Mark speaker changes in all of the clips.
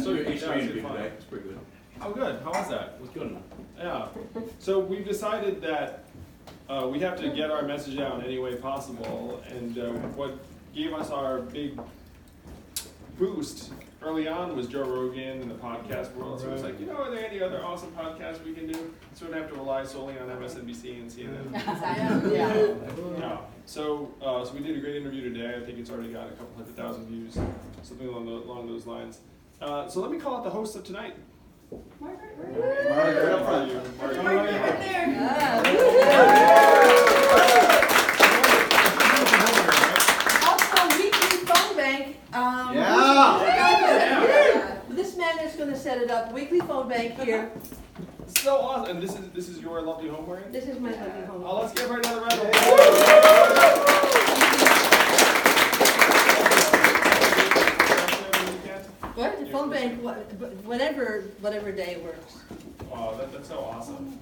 Speaker 1: So your HB interview today. It's pretty good.
Speaker 2: Oh, good. How was that?
Speaker 1: It was good enough.
Speaker 2: Yeah. So we've decided that we have to get our message out in any way possible, and what gave us our big boost early on was Joe Rogan in the podcast world. So it was like, are there any other awesome podcasts we can do? So we don't have to rely solely on MSNBC and CNN. Yeah. So we did a great interview today. I think it's already got a couple 100,000 views, something along those lines. So let me call out the host of tonight.
Speaker 3: Margaret,
Speaker 2: Margaret, how are you? Margaret,
Speaker 3: right there. Also, weekly phone bank. This man is going to set it up. Weekly phone bank here.
Speaker 2: So awesome. And this is your lovely home wearing?
Speaker 3: This is my lovely home.
Speaker 2: Oh, let's give her another round of applause.
Speaker 3: What? The phone bank, whatever day works.
Speaker 2: Wow, that's so awesome.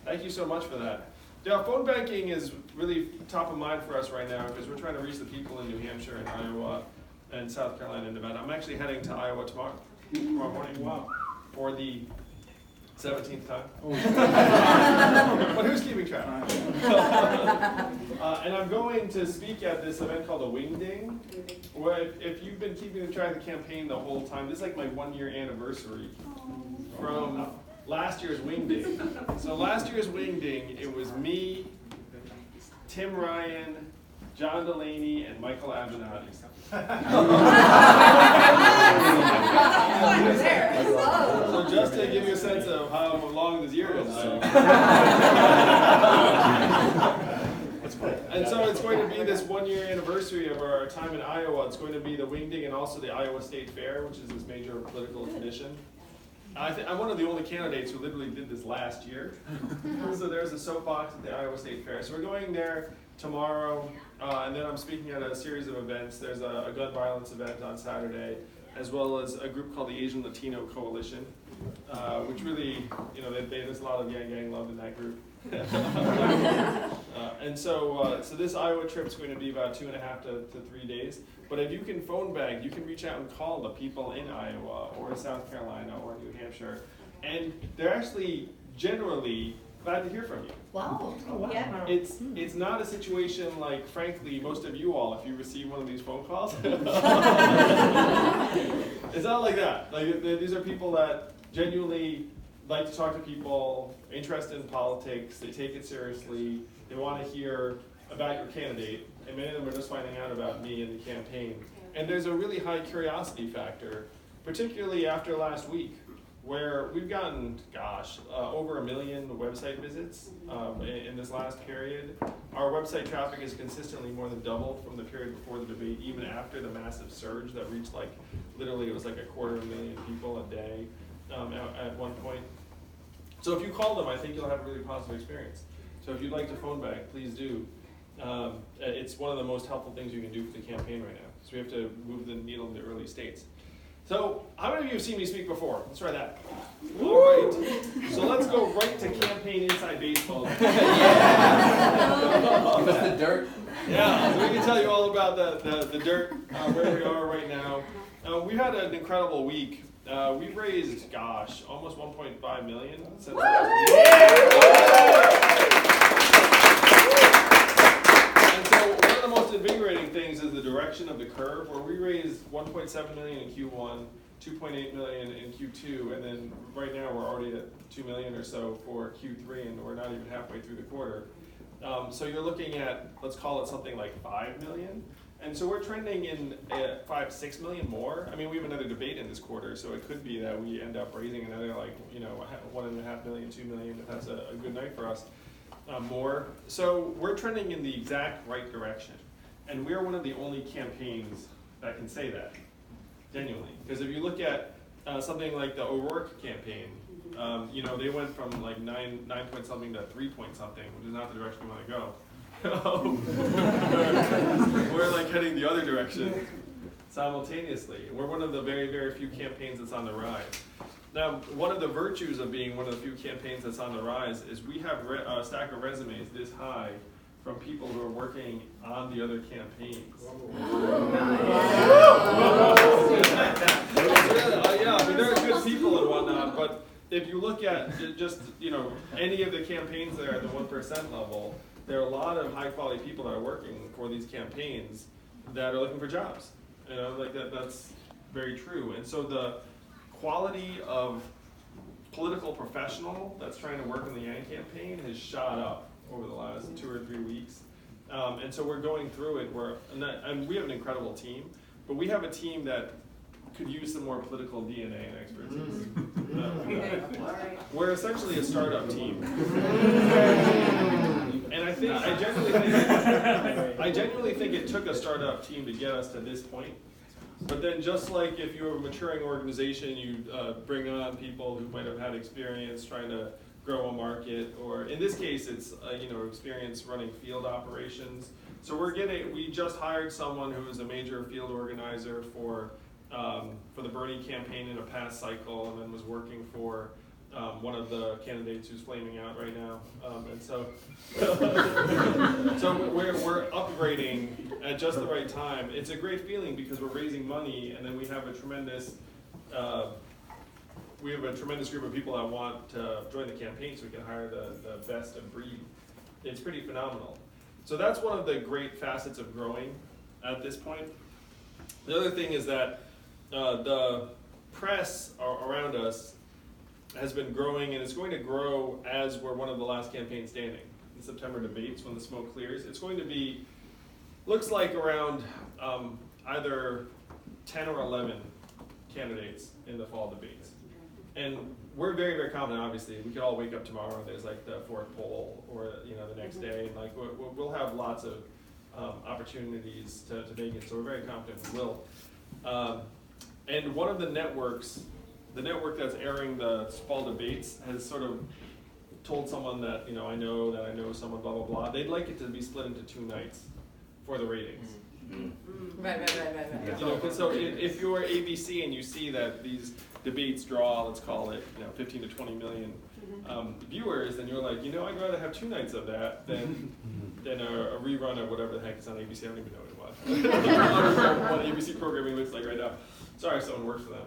Speaker 2: Thank you so much for that. Yeah, phone banking is really top of mind for us right now because we're trying to reach the people in New Hampshire and Iowa and South Carolina and Nevada. I'm actually heading to Iowa tomorrow morning. Wow. For the 17th time. But who's keeping track? And I'm going to speak at this event called a Wingding, where if you've been keeping track of the campaign the whole time, this is like my 1-year anniversary from last year's Wingding. So last year's Wingding, it was me, Tim Ryan, John Delaney, and Michael Avenatti. So just to give you a sense of how long this year is. And so it's going to be this 1-year anniversary of our time in Iowa. It's going to be the Wingding and also the Iowa State Fair, which is this major political tradition. I'm one of the only candidates who literally did this last year. So there's a soapbox at the Iowa State Fair. So we're going there tomorrow, and then I'm speaking at a series of events. There's a gun violence event on Saturday, as well as a group called the Asian Latino Coalition, which really, there's a lot of gang love in that group. And so this Iowa trip is going to be about 2.5 to 3 days. But if you can phone bank, you can reach out and call the people in Iowa or South Carolina or New Hampshire, and they're actually generally glad to hear from you.
Speaker 3: Wow. Oh, wow. Yeah.
Speaker 2: It's not a situation like, frankly, most of you all, if you receive one of these phone calls, it's not like that. Like these are people that genuinely like to talk to people, interested in politics, they take it seriously, they want to hear about your candidate, and many of them are just finding out about me and the campaign. And there's a really high curiosity factor, particularly after last week, where we've gotten, over 1 million website visits in this last period. Our website traffic is consistently more than doubled from the period before the debate, even after the massive surge that reached literally it was like 250,000 people a day at one point. So if you call them, I think you'll have a really positive experience. So if you'd like to phone back, please do. It's one of the most helpful things you can do for the campaign right now. So we have to move the needle in the early states. So how many of you have seen me speak before? Let's try that. All right. So let's go right to campaign inside baseball.
Speaker 1: Give us the dirt.
Speaker 2: Yeah, so we can tell you all about the dirt, where we are right now. We've had an incredible week. We've raised, almost 1.5 million since last week. And so one of the most invigorating things is the direction of the curve, where we raised 1.7 million in Q1, 2.8 million in Q2, and then right now we're already at 2 million or so for Q3, and we're not even halfway through the quarter. So you're looking at, let's call it something like 5 million. And so we're trending in 5-6 million more. I mean, we have another debate in this quarter, so it could be that we end up raising another 1.5 million, 2 million, if that's a good night for us, more. So we're trending in the exact right direction. And we're one of the only campaigns that can say that, genuinely. Because if you look at something like the O'Rourke campaign, they went from 9 point something to 3 point something, which is not the direction we want to go. We're heading the other direction simultaneously. We're one of the very, very few campaigns that's on the rise. Now, one of the virtues of being one of the few campaigns that's on the rise is we have a stack of resumes this high from people who are working on the other campaigns. Yeah, if you look at just, any of the campaigns that are at the 1% level, there are a lot of high quality people that are working for these campaigns that are looking for jobs. That's very true. And so the quality of political professional that's trying to work in the Yang campaign has shot up over the last 2 or 3 weeks. And so we're going through it, and we have an incredible team, but we have a team that could use some more political DNA and expertise. We're essentially a startup team. And I genuinely think it took a startup team to get us to this point. But then just like if you're a maturing organization, you bring on people who might have had experience trying to grow a market, or in this case, it's experience running field operations. So we just hired someone who is a major field organizer for the Bernie campaign in a past cycle, and then was working for one of the candidates who's flaming out right now. And so we're upgrading at just the right time. It's a great feeling because we're raising money, and then we have a tremendous group of people that want to join the campaign, so we can hire the best of breed. It's pretty phenomenal. So that's one of the great facets of growing at this point. The other thing is that the press around us has been growing, and it's going to grow as we're one of the last campaigns standing. In September debates, when the smoke clears, it's going to be, looks like around either 10 or 11 candidates in the fall debates. And we're very, very confident, obviously. We could all wake up tomorrow and there's like the 4th poll, or the next day, and we'll have lots of opportunities to make it, so we're very confident we will. And one of the network that's airing the fall debates has sort of told someone that, I know someone, blah, blah, blah. They'd like it to be split into 2 nights for the ratings.
Speaker 3: Mm-hmm. Right.
Speaker 2: So if you're ABC and you see that these debates draw, let's call it, 15 to 20 million viewers, then you're like, I'd rather have 2 nights of that than a rerun of whatever the heck is on ABC. I don't even know what it was. I don't know what ABC programming looks like right now. Sorry if someone works for them.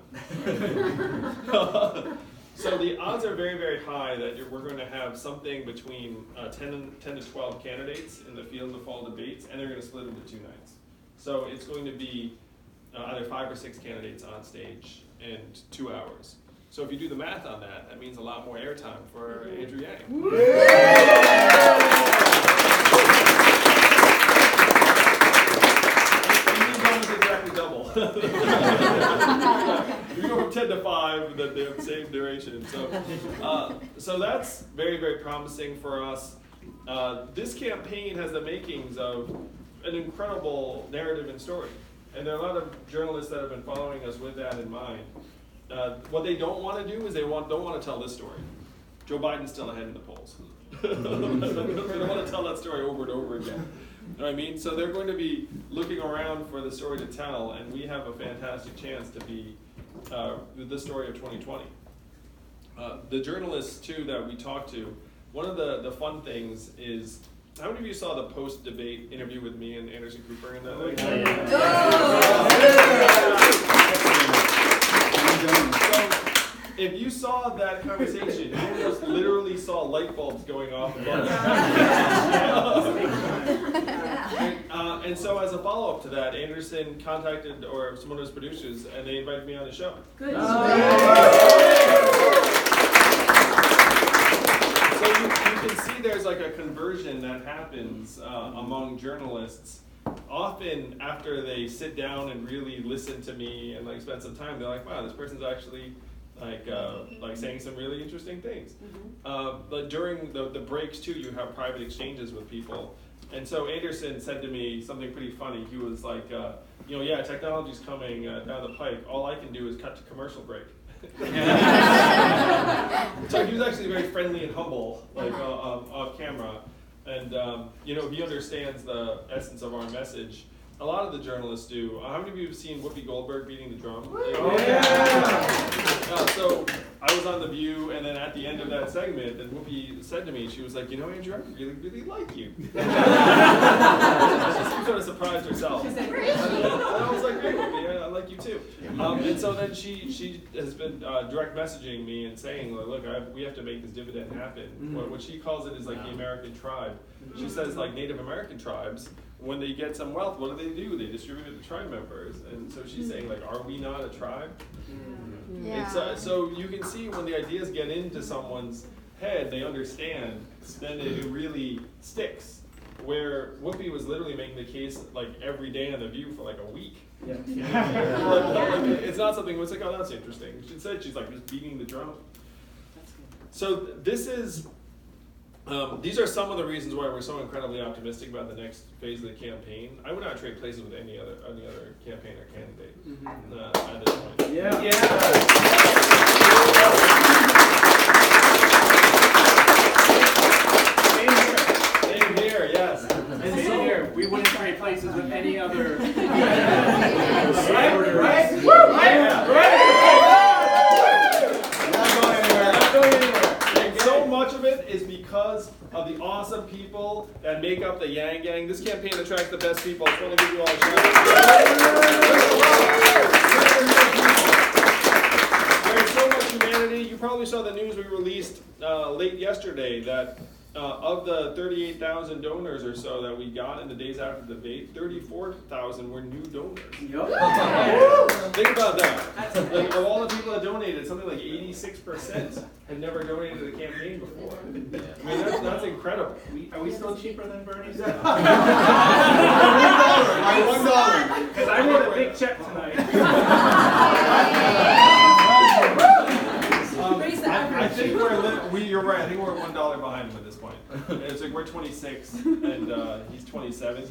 Speaker 2: So the odds are very, very high that we're going to have something between 10 to 12 candidates in the field in the fall debates, and they're going to split into 2 nights. So it's going to be either 5 or 6 candidates on stage and 2 hours. So if you do the math on that, that means a lot more airtime for Andrew Yang. Exactly double. We go from 10 to 5, the same duration. So that's very, very promising for us. This campaign has the makings of an incredible narrative and story. And there are a lot of journalists that have been following us with that in mind. What they don't want to do is don't want to tell this story. Joe Biden's still ahead in the polls. They don't want to tell that story over and over again. You know what I mean? So they're going to be looking around for the story to tell, and we have a fantastic chance to be the story of 2020. The journalists, too, that we talked to, one of the fun things is, how many of you saw the post-debate interview with me and Anderson Cooper? So, if you saw that conversation, you just literally saw light bulbs going off above. And so as a follow-up to that, Anderson contacted someone of his producers, and they invited me on the show.
Speaker 3: Good.
Speaker 2: So you can see there's like a conversion that happens among journalists. Often after they sit down and really listen to me and spend some time, they're like, wow, this person's actually saying some really interesting things. But during the breaks too, you have private exchanges with people. And so Anderson said to me something pretty funny. He was like, yeah, technology's coming down the pike. All I can do is cut to commercial break. So he was actually very friendly and humble, off camera. And, he understands the essence of our message. A lot of the journalists do. How many of you have seen Whoopi Goldberg beating the drum? So I was on The View, and then at the end of that segment, and Whoopi said to me, she was like, Andrew, I really, really like you. She sort of surprised herself. And I was like, hey, Whoopi, I like like you too. And so then she has been direct messaging me and saying, look, we have to make this dividend happen. What she calls it is like the American tribe. She says like Native American tribes, when they get some wealth, what do? They distribute it to tribe members. And so she's saying like, are we not a tribe?
Speaker 4: Yeah.
Speaker 2: So you can see when the ideas get into someone's head, they understand, then it really sticks. Where Whoopi was literally making the case like every day on The View for like a week.
Speaker 5: Yeah.
Speaker 2: It's not something where it's like, oh, that's interesting. She said she's like just beating the drum. So this is, these are some of the reasons why we're so incredibly optimistic about the next phase of the campaign. I would not trade places with any other campaign or candidate at this point. Same here, yes.
Speaker 5: And so here, we wouldn't trade places with any other.
Speaker 2: And so much of it is because of the awesome people that make up the Yang Gang. This campaign attracts the best people. I just want to give you all a shout out. There's so much humanity. You probably saw the news we released late yesterday that of the 38,000 donors or so that we got in the days after the debate, 34,000 were new donors. Think about that. Like, of all the people that donated, something like 86% had never donated to the campaign before. I mean, that's incredible.
Speaker 5: Are we still cheaper than Bernie's?
Speaker 2: $1.
Speaker 5: Because I wrote a big check tonight.
Speaker 2: I think you're right. I think we're $1 behind him at this point. It's like we're 26 and he's 27.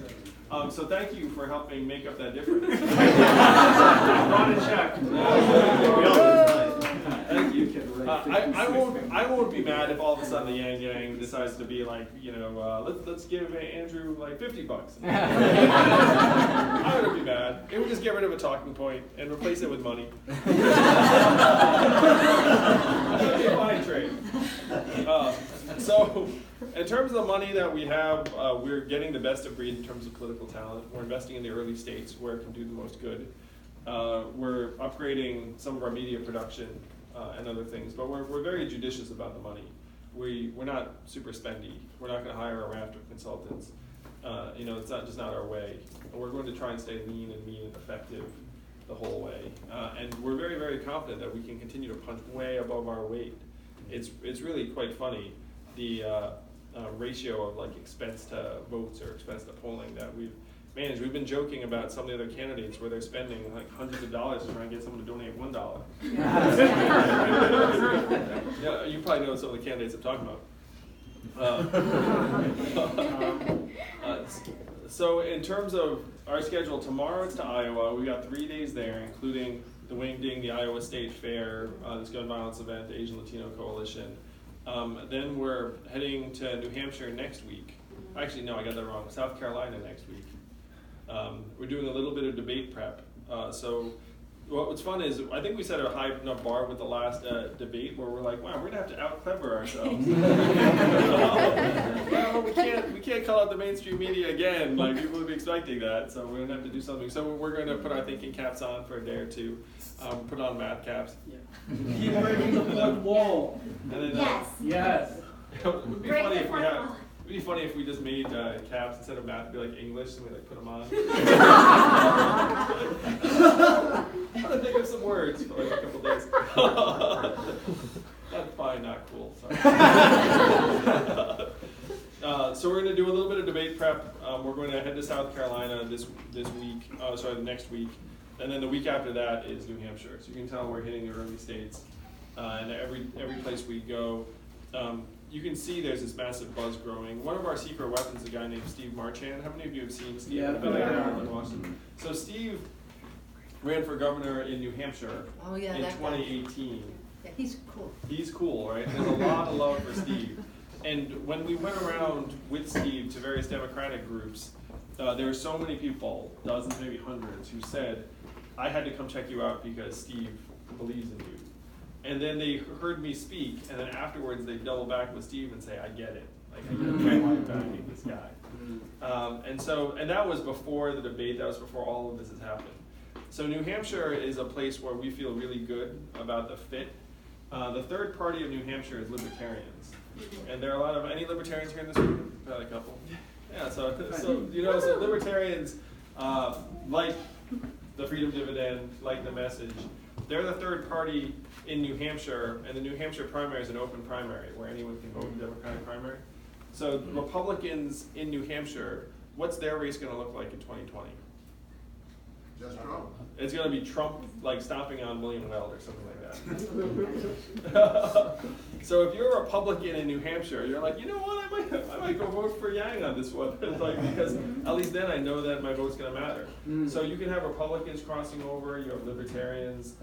Speaker 2: So thank you for helping make up that difference.
Speaker 5: Brought a check.
Speaker 2: Thank you. I won't be mad if all of a sudden the Yang Gang decides to be like, let's give Andrew like $50. I wouldn't be mad. It would just get rid of a talking point and replace it with money. That would be a fine trade. So, in terms of the money that we have, we're getting the best of breed in terms of political talent. We're investing in the early states where it can do the most good. We're upgrading some of our media production and other things, but we're very judicious about the money. We're not super spendy. We're not going to hire a raft of consultants. It's not our way. We're going to try and stay lean and mean and effective the whole way. And we're very, very confident that we can continue to punch way above our weight. It's really quite funny, the ratio of like expense to votes or expense to polling that we've managed. We've been joking about some of the other candidates where they're spending like hundreds of dollars to try and get someone to donate $1. Yeah, you probably know some of the candidates I'm talking about. So in terms of our schedule, tomorrow it's to Iowa. We got 3 days there, including the Wingding, the Iowa State Fair, this gun violence event, the Asian Latino Coalition. Then we're heading to New Hampshire next week. Actually, no, I got that wrong. South Carolina next week. We're doing a little bit of debate prep. So what's fun is I think we set a high enough bar with the last debate where we're like, wow, we're gonna have to out-clever ourselves. Well, we can't call out the mainstream media again. Like people would be expecting that, so we're gonna have to do something. So we're gonna put our thinking caps on for a day or two. Put on math caps.
Speaker 5: Keep breaking the fourth wall.
Speaker 2: And then,
Speaker 5: Yes.
Speaker 2: It would be funny if we just made caps instead of math, it'd be like English, and we like put them on. I'm gonna think of some words for like a couple days. That's probably not cool. So we're gonna do a little bit of debate prep. We're going to head to South Carolina the next week, and then the week after that is New Hampshire. So you can tell we're hitting the early states, and every place we go. You can see there's this massive buzz growing. One of our secret weapons is a guy named Steve Marchand. How many of you have seen Steve?
Speaker 5: Yeah.
Speaker 2: In Washington? So Steve ran for governor in New Hampshire in 2018.
Speaker 3: Yeah, he's cool.
Speaker 2: He's cool, right? There's a lot of love for Steve. And when we went around with Steve to various Democratic groups, there were so many people, dozens, maybe hundreds, who said, I had to come check you out because Steve believes in you. And then they heard me speak, and then afterwards they double back with Steve and say, I get it. Like, I get why you're backing this guy. And that was before the debate, that was before all of this has happened. So New Hampshire is a place where we feel really good about the fit. The third party of New Hampshire is libertarians. And there are a lot of, any libertarians here in this room? Probably a couple. Yeah, so libertarians like the freedom dividend, like the message. They're the third party in New Hampshire, and the New Hampshire primary is an open primary where anyone can vote in the Democratic primary. So Republicans in New Hampshire, what's their race going to look like in 2020?
Speaker 6: Just Trump.
Speaker 2: It's going to be Trump like stomping on William Weld or something like that. So if you're a Republican in New Hampshire, you're like, you know what, I might go vote for Yang on this one, because at least then I know that my vote's going to matter. So you can have Republicans crossing over, you have Libertarians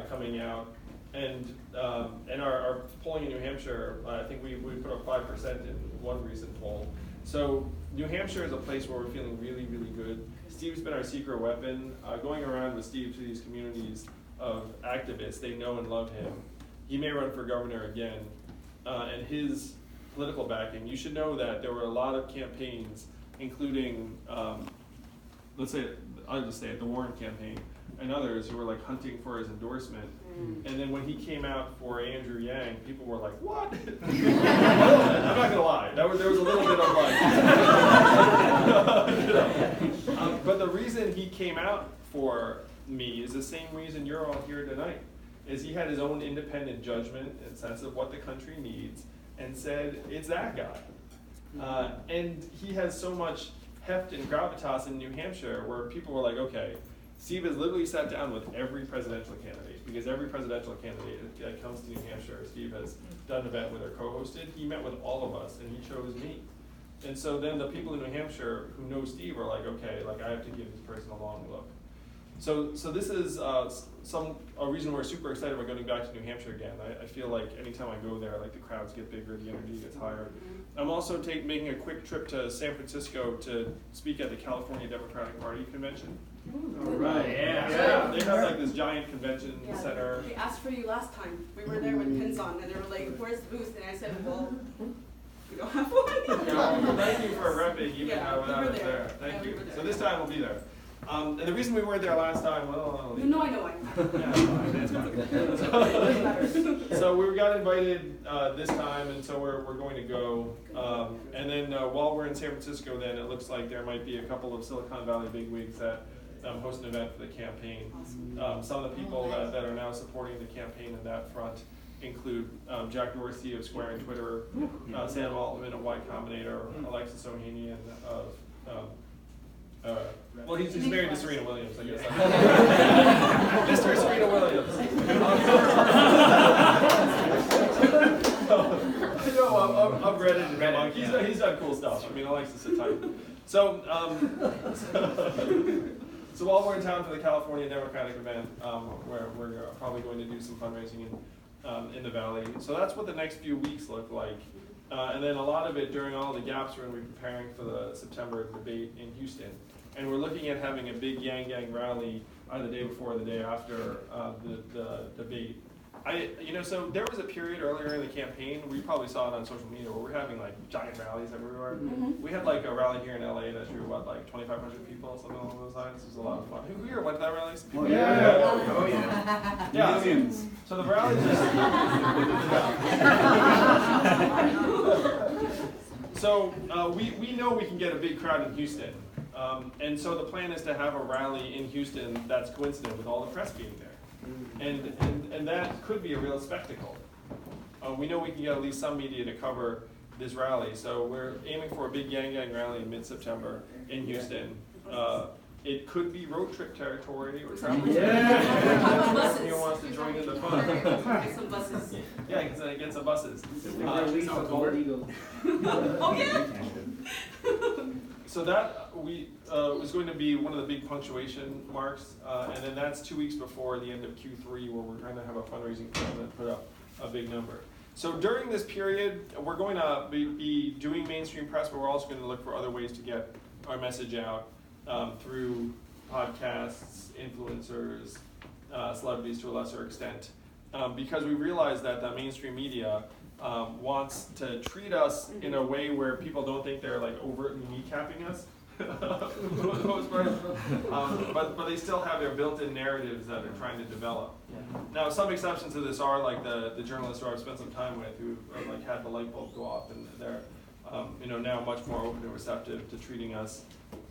Speaker 2: coming out, and our polling in New Hampshire, I think we put up 5% in one recent poll. So New Hampshire is a place where we're feeling really, really good. Steve's been our secret weapon. Going around with Steve to these communities of activists, they know and love him. He may run for governor again, and his political backing. You should know that there were a lot of campaigns, including, let's say, I'll just say it, the Warren campaign, and others who were like hunting for his endorsement. And then when he came out for Andrew Yang, people were like, what? I'm not gonna lie, there was a little bit of like, but the reason he came out for me is the same reason you're all here tonight, is he had his own independent judgment and sense of what the country needs and said, it's that guy. And he has so much heft and gravitas in New Hampshire where people were like, okay, Steve has literally sat down with every presidential candidate, because every presidential candidate that comes to New Hampshire, Steve has done an event with or co-hosted. He met with all of us, and he chose me. And so then the people in New Hampshire who know Steve are like, okay, like I have to give this person a long look. So this is a reason we're super excited about going back to New Hampshire again. I feel like anytime I go there, like the crowds get bigger, the energy gets higher. I'm also making a quick trip to San Francisco to speak at the California Democratic Party convention.
Speaker 5: All right, yeah.
Speaker 2: They have like this giant convention center.
Speaker 4: They asked for you last time. We were there with pins on, and they were like, "Where's the booth?" And I said, "Well, we don't have one."
Speaker 2: Well, thank you for repping even
Speaker 4: Yeah,
Speaker 2: when I
Speaker 4: we were
Speaker 2: was
Speaker 4: there.
Speaker 2: there. Thank
Speaker 4: Yeah, we
Speaker 2: you.
Speaker 4: were there.
Speaker 2: So this time we'll be there. And the reason we weren't there last time, well,
Speaker 4: No, I know.
Speaker 2: yeah, it's fine. So we got invited this time, and so we're going to go. And then while we're in San Francisco, then it looks like there might be a couple of Silicon Valley bigwigs that host an event for the campaign. Some of the people that are now supporting the campaign in that front include Jack Dorsey of Square and Twitter, Sam Altman of Y Combinator, Alexis Ohanian of well, he's married to Serena Williams, I guess. Mr. Serena Williams. I've read it. He's done cool stuff. I mean, Alexis is tight. So while we're in town for the California Democratic event, where we're probably going to do some fundraising in the Valley. So that's what the next few weeks look like. And then a lot of it during all the gaps, we're going to be preparing for the September debate in Houston. And we're looking at having a big Yang Gang rally either the day before or the day after the debate. So there was a period earlier in the campaign, we probably saw it on social media, where we're having like giant rallies everywhere. We had like a rally here in LA that drew like 2,500 people, something along those lines. It was a lot of fun. Who here went to that rally?
Speaker 5: Oh yeah.
Speaker 6: Oh yeah.
Speaker 2: Yeah.
Speaker 5: Millions.
Speaker 2: So the rally just. So we know we can get a big crowd in Houston. And so the plan is to have a rally in Houston that's coincident with all the press being there. And that could be a real spectacle. We know we can get at least some media to cover this rally. So we're aiming for a big Yang Gang rally in mid-September in Houston. It could be road trip territory or travel territory. Anyone wants to join in the fun.
Speaker 4: Get some buses.
Speaker 2: Yeah, get some buses.
Speaker 5: Release the Gold Eagle.
Speaker 4: Oh yeah.
Speaker 2: So that was going to be one of the big punctuation marks, and then that's 2 weeks before the end of Q3, where we're trying to have a fundraising plan and put up a big number. So during this period, we're going to be doing mainstream press, but we're also going to look for other ways to get our message out through podcasts, influencers, celebrities to a lesser extent, because we realize that the mainstream media wants to treat us in a way where people don't think they're like overtly kneecapping us. for the most part. But they still have their built-in narratives that they're trying to develop. Now, some exceptions to this are like the journalists who I've spent some time with, who like had the light bulb go off, and they're now much more open and receptive to treating us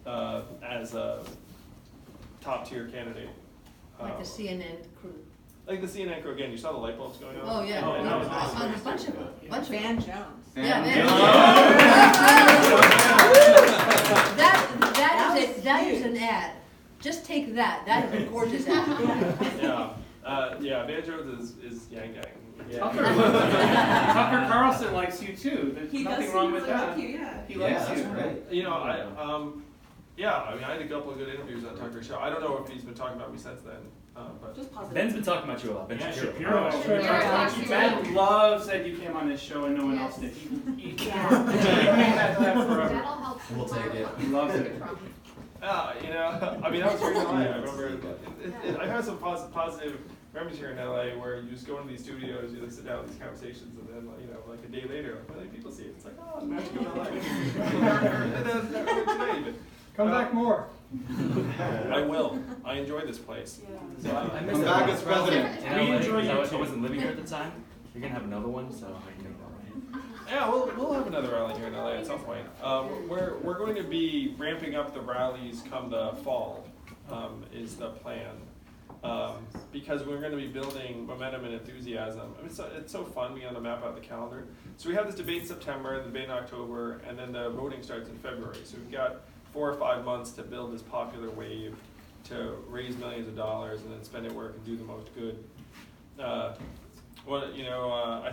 Speaker 2: as a top-tier candidate.
Speaker 3: Like the CNN crew.
Speaker 2: Like the CNN crew, again, you saw the light bulbs going on?
Speaker 3: Oh, yeah.
Speaker 2: Oh,
Speaker 3: Yeah.
Speaker 2: no,
Speaker 3: I saw a bunch of them.
Speaker 4: Van Jones.
Speaker 3: Yeah, that is an ad. Just take that. That is a gorgeous ad.
Speaker 2: Yeah, Van Jones is Yang Gang.
Speaker 5: Yeah. Tucker Carlson likes you too. There's
Speaker 4: He
Speaker 5: nothing
Speaker 4: does
Speaker 5: wrong
Speaker 4: seem
Speaker 5: with
Speaker 4: really
Speaker 5: that.
Speaker 4: like you, yeah.
Speaker 5: He likes
Speaker 7: that's
Speaker 5: you.
Speaker 7: great.
Speaker 2: I had a couple of good interviews on Tucker's show. I don't know if he's been talking about me since then, but
Speaker 4: Just positive.
Speaker 1: Ben's been talking about you a lot. Ben
Speaker 5: Yeah,
Speaker 1: Shapiro.
Speaker 5: Shapiro. Ben loves that you came on this show and no one else did. He made that forever.
Speaker 8: That'll help.
Speaker 7: We'll take it.
Speaker 5: He loves it.
Speaker 2: that was very LA. I remember I've had some positive memories here in LA where you just go into these studios, you sit down with these conversations, and then like a day later, like, when people see it, it's like, oh, it's magic in LA. Today even.
Speaker 5: Come back more.
Speaker 2: I will. I enjoy this place.
Speaker 4: Yeah.
Speaker 1: I
Speaker 7: Come back as president.
Speaker 1: We enjoy you. I wasn't living here at the time. You're gonna have another one, so I can make that right.
Speaker 2: Yeah, we'll have another rally here in LA at some point. We're going to be ramping up the rallies come the fall, is the plan. Because we're going to be building momentum and enthusiasm. I mean, it's so fun being on the map out the calendar. So we have this debate in September, the debate in October, and then the voting starts in February. So we've got 4 or 5 months to build this popular wave, to raise millions of dollars, and then spend it where it can do the most good. I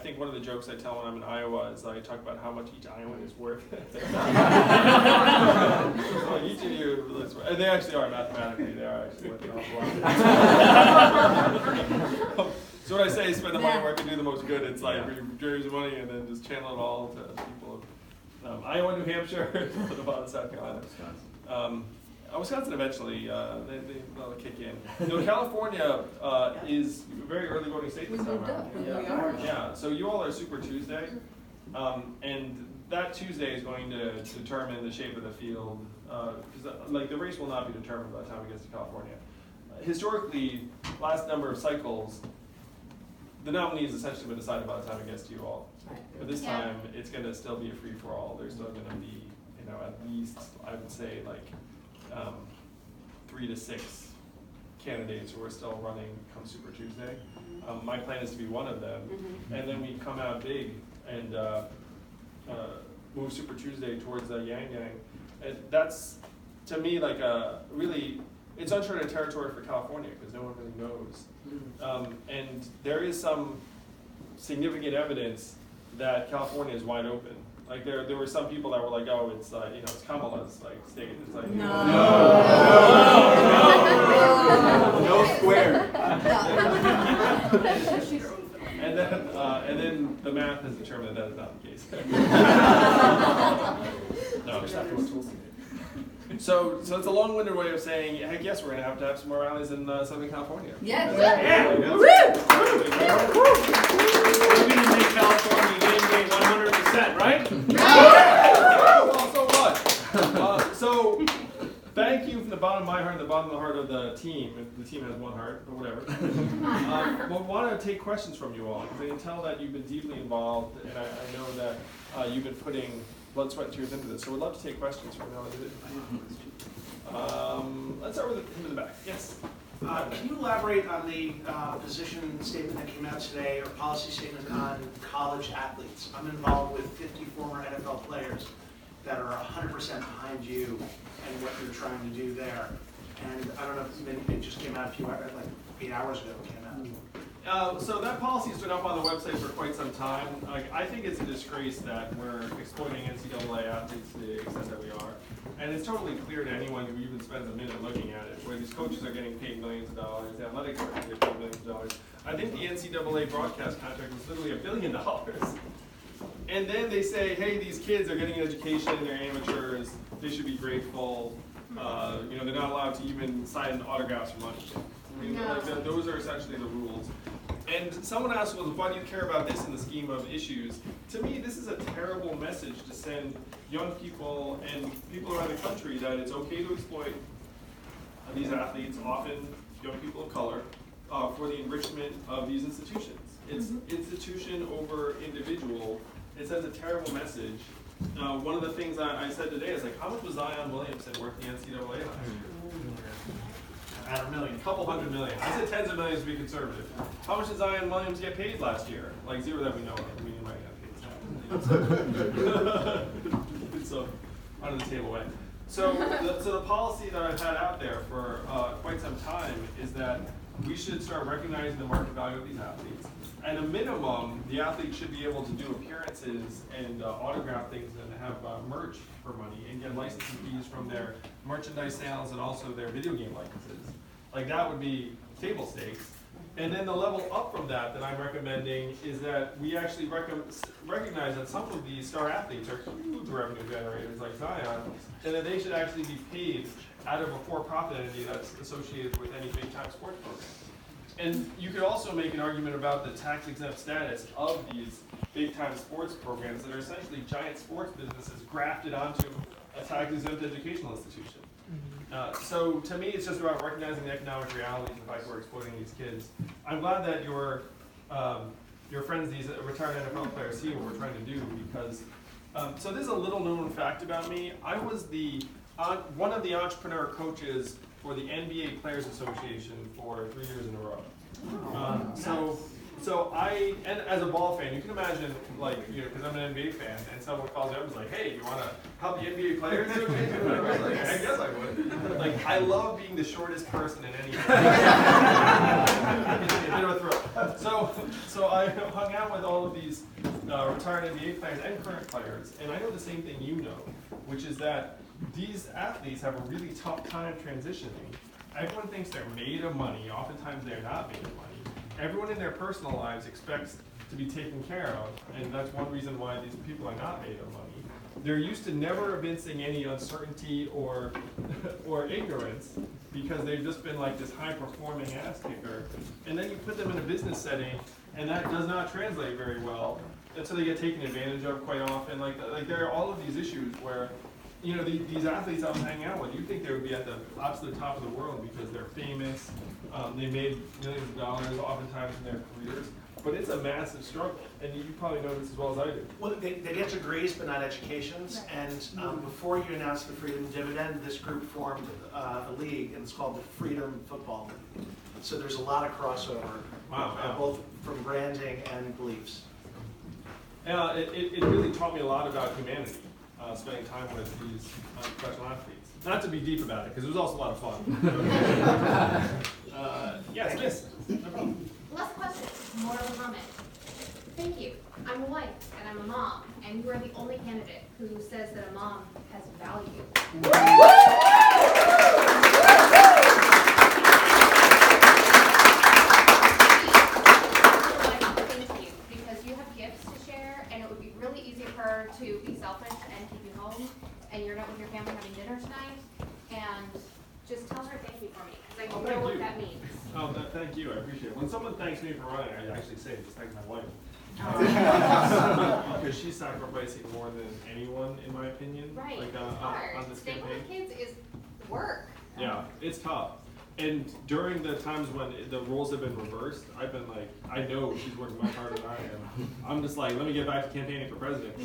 Speaker 2: think one of the jokes I tell when I'm in Iowa is I talk about how much each Iowan is worth. Well, each of you, and they actually are mathematically, they are actually worth an awful lot. So what I say is spend the money where it can do the most good. It's like raise the money and then just channel it all to people of Iowa, New Hampshire, to the bottom of South Carolina. Wisconsin eventually, they'll kick in. California is a very early voting state this time around.
Speaker 4: We are.
Speaker 2: Yeah, so you all are Super Tuesday, and that Tuesday is going to determine the shape of the field, because the race will not be determined by the time it gets to California. Historically, last number of cycles, the nominee has essentially been decided by the time it gets to you all. But this time, it's going to still be a free-for-all. There's still going to be, at least, I would say, 3 to 6 candidates who are still running come Super Tuesday. My plan is to be one of them, and then we come out big and move Super Tuesday towards the Yang Gang. And that's, to me, really, it's uncharted territory for California because no one really knows. And there is some significant evidence that California is wide open. There were some people that were like, oh, it's it's Kamala's state. It's like
Speaker 3: No
Speaker 7: square.
Speaker 2: and then the math has determined that is not the case. No, it's not what tools. So it's a long-winded way of saying, heck yes, we're going to have some more rallies in Southern California.
Speaker 3: Yes.
Speaker 5: We're going to make California Game Day 100%, right?
Speaker 2: Well, so what? So thank you from the bottom of my heart and the bottom of the heart of the team. The team has one heart, but whatever. We want to take questions from you all, because I can tell that you've been deeply involved, and I know that you've been putting blood, sweat, and tears into this. So we'd love to take questions from you. Let's start with him in the back. Yes.
Speaker 9: Can you elaborate on the position statement that came out today, or policy statement on college athletes? I'm involved with 50 former NFL players that are 100% behind you and what you're trying to do there. And I don't know if it just came out a few hours, 8 hours ago it came out.
Speaker 2: So that policy has been up on the website for quite some time. I think it's a disgrace that we're exploiting NCAA athletes to the extent that we are. And it's totally clear to anyone who even spends a minute looking at it, where these coaches are getting paid millions of dollars, the athletics are getting paid millions of dollars. I think the NCAA broadcast contract was literally $1 billion. And then they say, hey, these kids are getting an education, they're amateurs, they should be grateful. They're not allowed to even sign autographs for money. Those are essentially the rules. And someone asked, well, why do you care about this in the scheme of issues? To me, this is a terrible message to send young people and people around the country that it's okay to exploit these athletes, often young people of color, for the enrichment of these institutions. It's institution over individual. It sends a terrible message. One of the things I said today is like, how much was Zion Williamson worth the NCAA last year?
Speaker 9: At $1 million.
Speaker 2: A couple $100 million. I said tens of millions to be conservative. How much did Zion Williams get paid last year? Like zero that we know of. I mean, he might have paid. It's under the table way. So the policy that I've had out there for quite some time is that we should start recognizing the market value of these athletes. At a minimum, the athletes should be able to do appearances and autograph things and have merch for money and get licensing fees from their merchandise sales and also their video game licenses. Like that would be table stakes. And then the level up from that I'm recommending is that we actually recognize that some of these star athletes are huge revenue generators like Zion, and that they should actually be paid out of a for-profit entity that's associated with any big-time sports program. And you could also make an argument about the tax-exempt status of these big-time sports programs that are essentially giant sports businesses grafted onto a tax-exempt educational institution. So to me, it's just about recognizing the economic realities of the fact we're exploiting these kids. I'm glad that your friends, these retired NFL players, see what we're trying to do because, so this is a little known fact about me. I was one of the entrepreneur coaches for the NBA Players Association for 3 years in a row. So and as a ball fan, you can imagine, like, you know, because I'm an NBA fan, and someone calls me up and is like, hey, you want to help the NBA Players Association? And I was like, I guess I would. Like, I love being the shortest person in any It's a bit of a thrill. So I hung out with all of these retired NBA players and current players, and I know the same thing you know, which is that these athletes have a really tough time transitioning. Everyone thinks they're made of money. Oftentimes they're not made of money. Everyone in their personal lives expects to be taken care of, and that's one reason why these people are not made of money. They're used to never evincing any uncertainty or ignorance because they've just been like this high-performing ass kicker. And then you put them in a business setting, and that does not translate very well. And so they get taken advantage of quite often. Like there are all of these issues where, you know, these athletes I was hanging out with, you think they would be at the absolute top of the world because they're famous, they made millions of dollars oftentimes in their careers, but it's a massive struggle, and you probably know this as well as I do.
Speaker 9: Well, they get degrees, but not educations, and before you announced the Freedom Dividend, this group formed a league, and it's called the Freedom Football League. So there's a lot of crossover, both from branding and beliefs.
Speaker 2: It really taught me a lot about humanity, spending time with these professional athletes. Not to be deep about it, because it was also a lot of fun. Yes, miss. No problem.
Speaker 8: Last question, more of a comment. Thank you. I'm a wife and I'm a mom, and you are the only candidate who says that a mom has value. Thank you, because you have gifts to share, and it would be really easy for her to be selfish and keep you home, and you're not with your family having dinner tonight, and just tell her thank you for me, because I know what that means.
Speaker 2: Oh, thank you. I appreciate it. When someone thanks me for running, I actually say, just thank my wife. Because she's sacrificing more than anyone, in my opinion.
Speaker 8: Right,
Speaker 2: like,
Speaker 8: it's hard.
Speaker 2: on this
Speaker 8: Staying
Speaker 2: campaign.
Speaker 8: with kids is work.
Speaker 2: Yeah, it's tough. And during the times when the roles have been reversed, I've been like, I know she's working much harder than I am. I'm just like, let me get back to campaigning for president.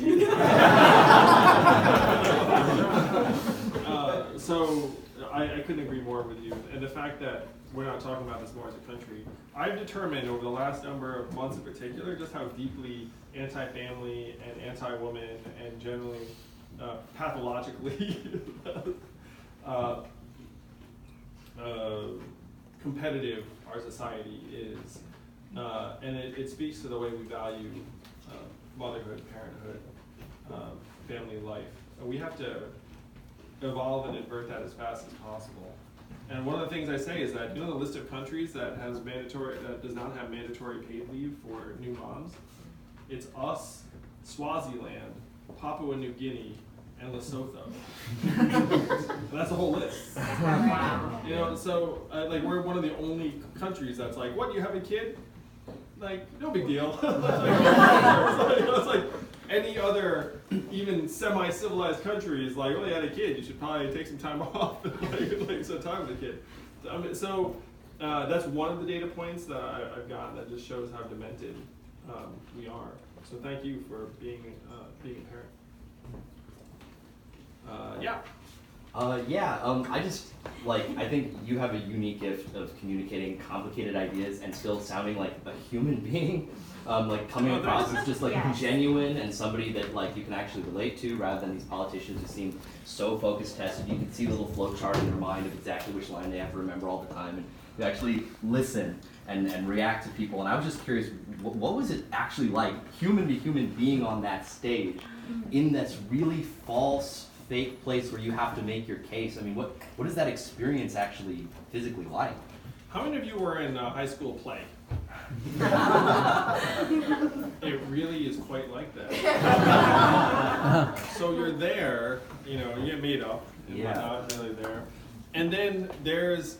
Speaker 2: So I couldn't agree more with you. And the fact that we're not talking about this more as a country, I've determined over the last number of months in particular just how deeply anti-family and anti-woman and generally pathologically competitive our society is. And it speaks to the way we value motherhood, parenthood, family life. We have to evolve and invert that as fast as possible. And one of the things I say is that, you know, the list of countries that does not have mandatory paid leave for new moms? It's us, Swaziland, Papua New Guinea, and Lesotho. That's a whole list. Wow. You know, so like we're one of the only countries that's like, what, you have a kid? like, no big deal. It's like any other, even semi-civilized country is like, oh, you had a kid, you should probably take some time off and like some time with the kid. So that's one of the data points that I've gotten that just shows how demented we are. So thank you for being a parent. Yeah.
Speaker 10: I just, I think you have a unique gift of communicating complicated ideas and still sounding like a human being. Coming across as just
Speaker 8: Yes.
Speaker 10: genuine and somebody that you can actually relate to, rather than these politicians who seem so focus tested. You can see the little flow chart in their mind of exactly which line they have to remember all the time, and you actually listen and react to people. And I was just curious, what was it actually like, human to human, being on that stage in this really false, fake place where you have to make your case? I mean, what is that experience actually physically like?
Speaker 2: How many of you were in a high school play? It really is quite like that. So you're there, you get made up, and we're not really there. And then there's,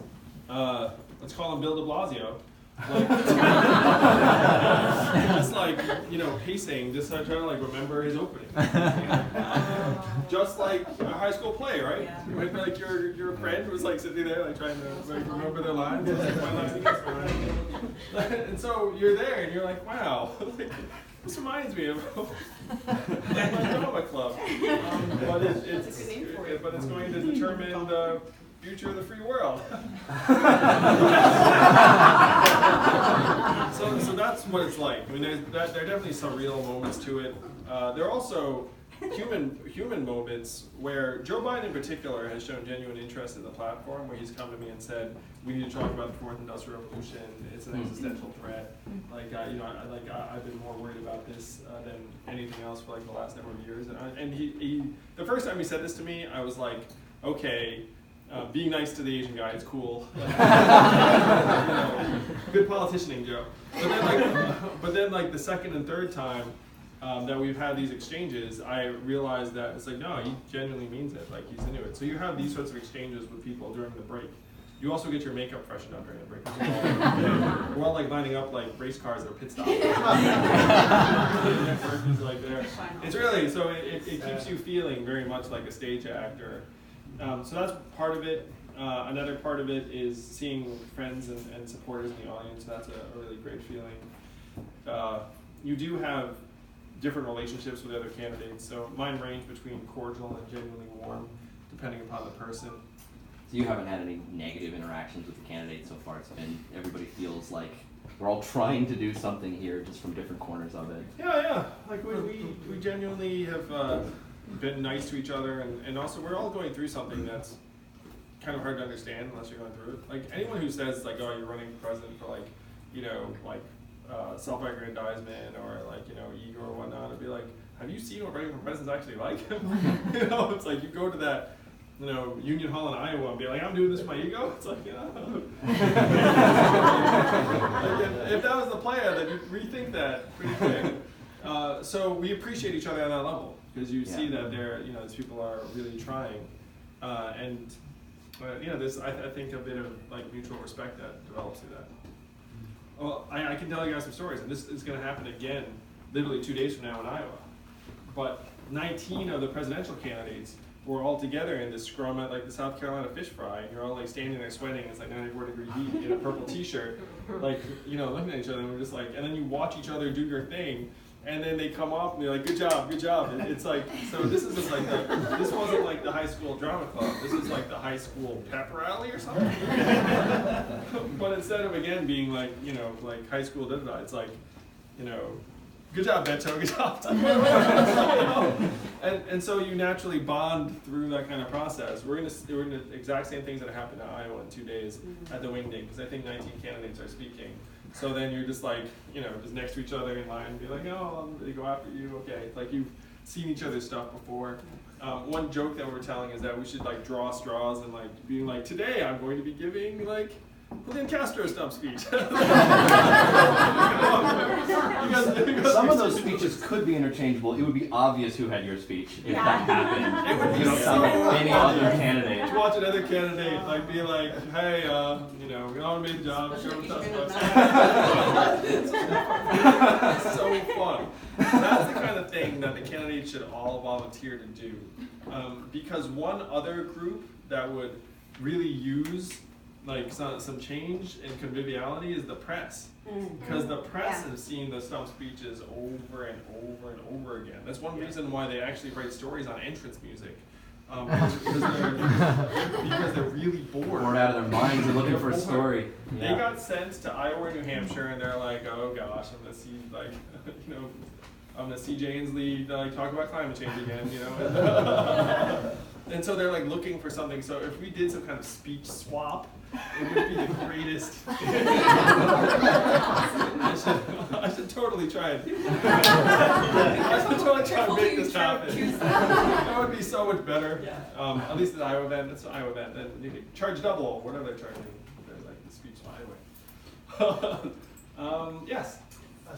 Speaker 2: let's call him Bill de Blasio. Just pacing, just trying to remember his opening. Just like a high school play, right?
Speaker 3: Yeah.
Speaker 2: You might be your friend was sitting there trying to remember their lines. My lines against my lines. And so you're there and you're like, wow, this reminds me of my drama club. But it's going to determine the future of the free world. So that's what it's like. I mean, there are definitely some real moments to it. There are also human moments where Joe Biden in particular has shown genuine interest in the platform, where he's come to me and said, we need to talk about the fourth industrial revolution. It's an existential threat. I've been more worried about this than anything else for the last number of years. And he the first time he said this to me, I was like, okay, being nice to the Asian guy is cool. Good politicianing, Joe. But then the second and third time that we've had these exchanges, I realized that it's no, he genuinely means it. He's into it. So you have these sorts of exchanges with people during the break. You also get your makeup freshened up during the break. We're all lining up race cars at a pit stop. There. It's really, so it keeps you feeling very much like a stage actor. So that's part of it. Another part of it is seeing friends and supporters in the audience. That's a really great feeling. You do have different relationships with other candidates. So mine range between cordial and genuinely warm, depending upon the person.
Speaker 10: So you haven't had any negative interactions with the candidates so far? It's been, everybody feels like we're all trying to do something here, just from different corners of it.
Speaker 2: Yeah. We genuinely have been nice to each other, and also we're all going through something that's kind of hard to understand unless you're going through it. Anyone who says oh, you're running for president for self-aggrandizement or ego or whatnot, I'd be like, have you seen what running for president's actually like? It's you go to that Union Hall in Iowa and be like, I'm doing this for my ego. It's if that was the plan, then you'd rethink that pretty quick. So we appreciate each other on that level, because you see that these people are really trying, there's I think a bit of mutual respect that develops through that. Well, I can tell you guys some stories, and this is going to happen again, literally 2 days from now in Iowa. But 19 of the presidential candidates were all together in this scrum at the South Carolina fish fry, and you're all standing there sweating. It's 94-degree heat in a purple T-shirt, looking at each other, and we're just and then you watch each other do your thing. And then they come off and they're good job. And it's so this is just this wasn't the high school drama club. This is the high school pep rally or something. But instead of again being high school da-da-da, it's good job, Beto, good job. And so you naturally bond through that kind of process. We're in the exact same things that happened in Iowa in 2 days at the Wingding, because I think 19 candidates are speaking. So then you're just just next to each other in line and be oh, they go after you, okay. You've seen each other's stuff before. One joke that we were telling is that we should draw straws and being today I'm going to be giving Julian Castro's stump speech.
Speaker 10: Some of those speeches could be interchangeable. It would be obvious who had your speech if that happened.
Speaker 2: It would be
Speaker 10: you don't sound like any other candidate.
Speaker 2: To watch another candidate be hey, we all made the job, show them stuff. That's the kind of thing that the candidates should all volunteer to do. Because one other group that would really use like some change and conviviality is the press. Because the press has seen the stump speeches over and over and over again. That's one reason why they actually write stories on entrance music. Because they're really bored.
Speaker 10: Bored out of their minds and looking for a story.
Speaker 2: They got sent to Iowa or New Hampshire, and they're like, oh gosh, I'm gonna see like, I'm gonna see Jay Inslee like talk about climate change again, And so they're like looking for something. So if we did some kind of speech swap, it would be the greatest. I should totally try it. I should totally try to make this happen. That would be so much better. At least at Iowa event, it's an Iowa event. Then you can charge double, whatever they're charging. They're like the speech anyway. Yes.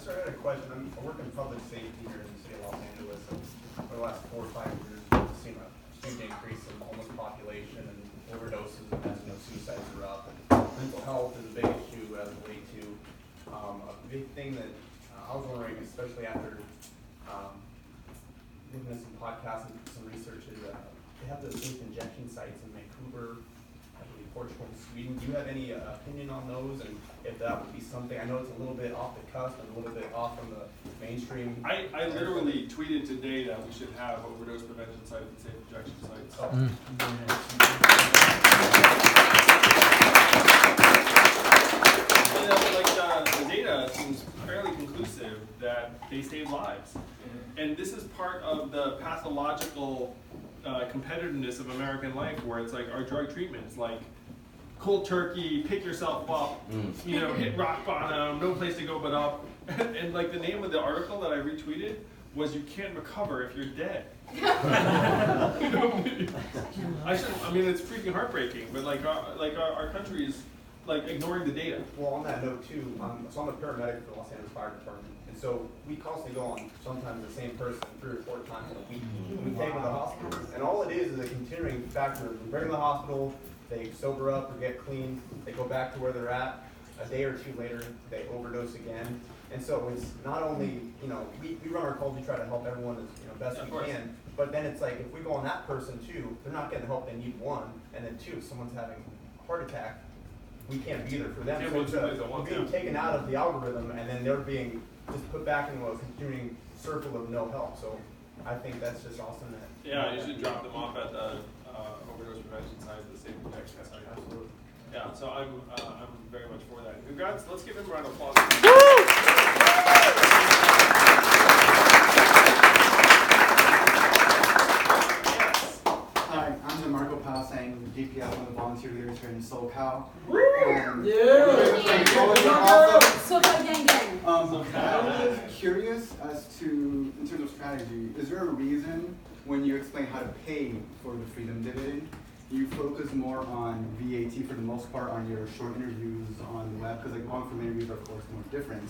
Speaker 7: So I had a question. I work in public safety here in the city of Los Angeles, and for the last 4 or 5 years, we've seen a huge increase in homeless population and overdoses, and as suicides are up. And mental health is a big issue as of late too. A big thing that I was wondering, especially after looking at some podcasts and some research, is they have the safe injection sites in Vancouver, I believe Portugal, and Sweden. Do you have any opinion on those, and if that would be something? I know it's a little bit off the cusp and a little bit off from the mainstream.
Speaker 2: I literally tweeted today that we should have overdose prevention sites and safe injection sites. The data seems fairly conclusive that they save lives. And this is part of the pathological competitiveness of American life, where it's like our drug treatments, like cold turkey, pick yourself up, hit rock bottom, no place to go but up. And like the name of the article that I retweeted was "You Can't Recover If You're Dead." It's freaking heartbreaking, but our country is like ignoring the data.
Speaker 7: Well, on that note too, so I'm a paramedic for the Los Angeles Fire Department, and so we constantly go on sometimes the same person 3 or 4 times in a week. And we take them to the hospital, and all it is a continuing factor. We bring them to the hospital, they sober up or get clean, they go back to where they're at. A day or 2 later, they overdose again. And so it's not only, we run our calls, we try to help everyone as best we can, but then it's like if we go on that person too, they're not getting the help they need, 1, and then 2, if someone's having a heart attack, we can't be there for them. So we're being taken out of the algorithm, and then they're being just put back into a continuing circle of no help. So I think that's just awesome.
Speaker 2: You should drop them off at the overdose prevention site, the safe injection site.
Speaker 7: Absolutely.
Speaker 2: Yeah, so I'm very much for that. Congrats, let's give him a round of applause.
Speaker 11: Hi, I'm Demarco Palasang, DPS, one of the volunteer leaders here in SoCal.
Speaker 3: SoCal gang gang.
Speaker 11: I was curious as to, in terms of strategy, is there a reason when you explain how to pay for the freedom dividend, you focus more on VAT for the most part on your short interviews on the web? Because long-form interviews are, of course, more different.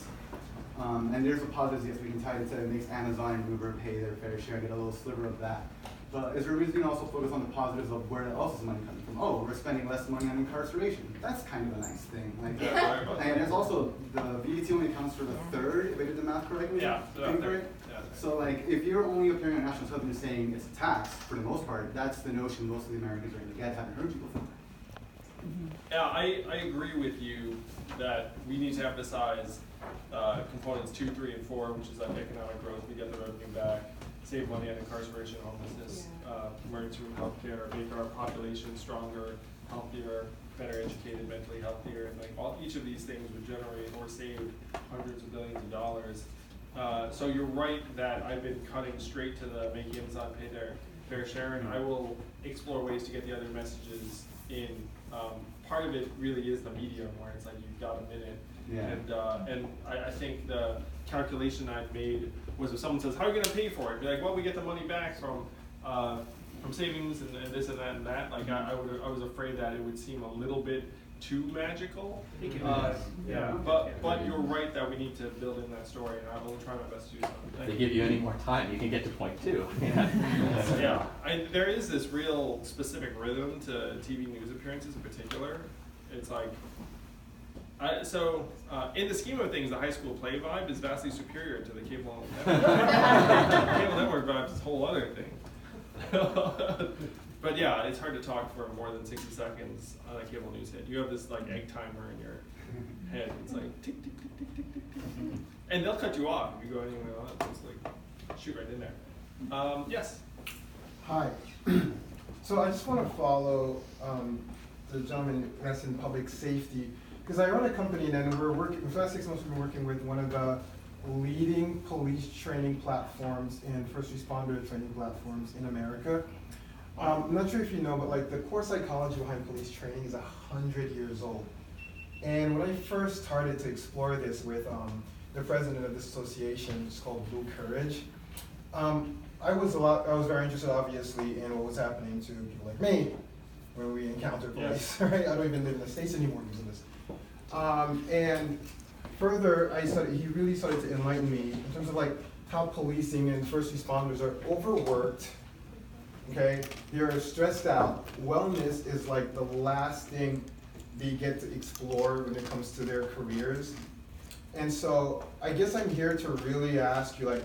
Speaker 11: And there's a positive, yes, we can tie it to it makes Amazon and Uber pay their fair share, get a little sliver of that. But is there a reason you can also focus on the positives of where else is money coming from? Oh, we're spending less money on incarceration. That's kind of a nice thing. And there's also, the VAT only accounts for the third, if I did the math correctly.
Speaker 2: Yeah,
Speaker 11: So if you're only appearing on national television saying it's a tax, for the most part, that's the notion most of the Americans are going to get. Haven't heard you before.
Speaker 2: Yeah, I agree with you that we need to emphasize components 2, 3, and 4, which is economic growth. We get the revenue back, save money on incarceration, homelessness, emergency room healthcare, make our population stronger, healthier, better educated, mentally healthier, and each of these things would generate or save hundreds of billions of dollars. So you're right that I've been cutting straight to the make Amazon pay their fair share, and I will explore ways to get the other messages in. Part of it really is the medium, where it's like you've got a minute.
Speaker 11: Yeah.
Speaker 2: And I think the calculation I've made was if someone says, how are you going to pay for it? Be like, well, we get the money back from savings and this and that and that. Like I was afraid that it would seem a little bit too magical. But you're right that we need to build in that story, and I will try my best to do so.
Speaker 10: If they give you any more time, you can get to point 2.
Speaker 2: There is this real specific rhythm to TV news appearances in particular. It's like In the scheme of things, the high school play vibe is vastly superior to the cable network. Cable network vibe is a whole other thing. But yeah, it's hard to talk for more than 60 seconds on a cable news hit. You have this like egg timer in your head. It's like tick, tick, tick, tick, tick, tick, tick. And they'll cut you off if you go anywhere else. It's like shoot right in there. Yes.
Speaker 12: Hi. So I just want to follow the gentleman that's in public safety, because I run a company and we're working, for the last 6 months we've been working with one of the leading police training platforms and first responder training platforms in America. I'm not sure if you know, but like the core psychology behind police training is 100 years old. And when I first started to explore this with the president of this association, it's called Blue Courage, I was very interested, obviously, in what was happening to people like me when we encounter police. Yes. Right? I don't even live in the States anymore because of this. And further, he really started to enlighten me in terms of like how policing and first responders are overworked. Okay, they're stressed out. Wellness is like the last thing they get to explore when it comes to their careers. And so I guess I'm here to really ask you, like,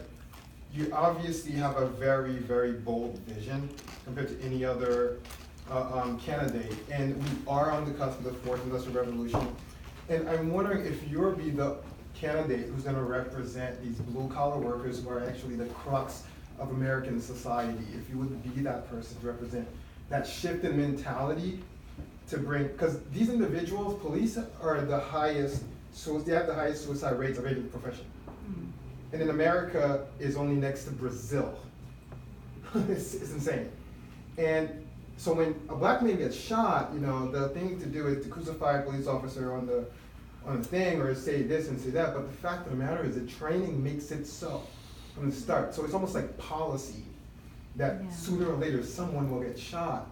Speaker 12: you obviously have a very, very bold vision compared to any other candidate. And we are on the cusp of the fourth industrial revolution. And I'm wondering if you'll be the candidate who's gonna represent these blue collar workers who are actually the crux of American society, if you would be that person to represent that shift in mentality to bring, because these individuals, police are the highest, so they have the highest suicide rates of any profession. And in America is only next to Brazil. It's insane. And so when a black man gets shot, you know, the thing to do is to crucify a police officer on the thing or say this and say that, but the fact of the matter is that training makes it so from the start. So it's almost like policy that sooner or later someone will get shot.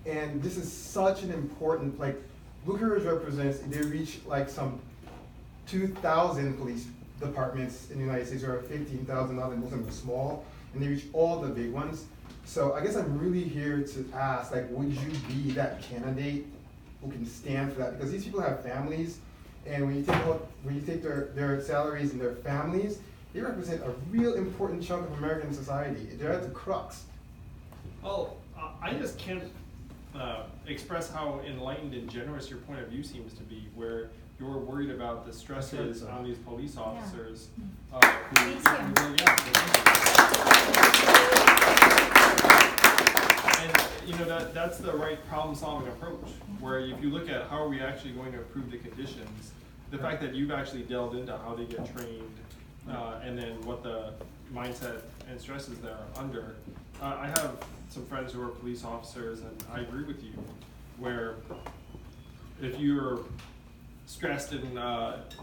Speaker 12: And this is such an important, like, Blue Courage represents, they reach like some 2,000 police departments in the United States, or 15,000, now most of them are small, and they reach all the big ones. So I guess I'm really here to ask, like, would you be that candidate who can stand for that? Because these people have families, and when you take their salaries and their families, they represent a real important chunk of American society. They're at the crux.
Speaker 2: Well, I just can't express how enlightened and generous your point of view seems to be, where you're worried about the stresses on these police officers. And you know, that's the right problem-solving approach, where if you look at how are we actually going to improve the conditions, the fact that you've actually delved into how they get trained, and then what the mindset and stresses they're under. I have some friends who are police officers, and I agree with you, where if you're stressed and